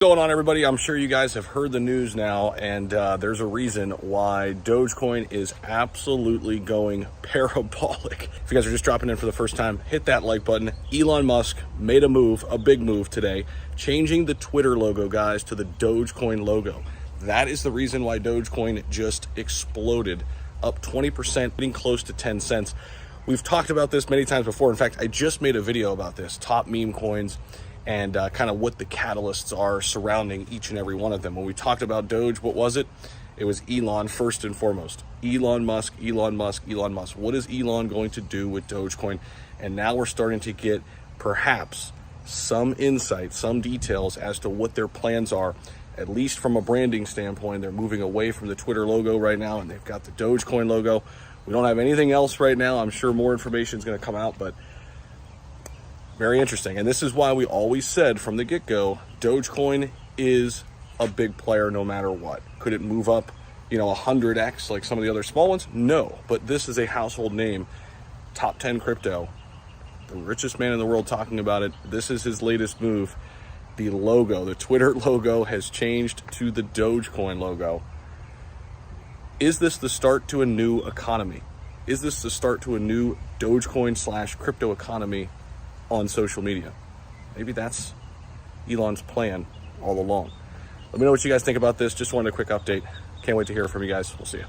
going on, everybody? I'm sure you guys have heard the news now, and there's a reason why Dogecoin is absolutely going parabolic. If you guys are just dropping in for the first time, hit that like button. Elon Musk made a move, a big move today, changing the Twitter logo, guys, to the Dogecoin logo. That is the reason why Dogecoin just exploded, up 20%, getting close to 10 cents. We've talked about this many times before. In fact, I just made a video about this, top meme coins, and kind of what the catalysts are surrounding each and every one of them. When we talked about Doge, what was it? It was Elon first and foremost. Elon Musk, Elon Musk, Elon Musk. What is Elon going to do with Dogecoin? And now we're starting to get perhaps some insight, some details as to what their plans are, at least from a branding standpoint. They're moving away from the Twitter logo right now, and they've got the Dogecoin logo. We don't have anything else right now. I'm sure more information is going to come out, but very interesting. And this is why we always said from the get-go, Dogecoin is a big player no matter what. Could it move up, 100x like some of the other small ones? No, but this is a household name, top 10 crypto, the richest man in the world talking about it. This is his latest move. The logo, the Twitter logo has changed to the Dogecoin logo. Is this the start to a new economy? Is this the start to a new Dogecoin / crypto economy on social media? Maybe that's Elon's plan all along. Let me know what you guys think about this. Just wanted a quick update. Can't wait to hear from you guys. We'll see you.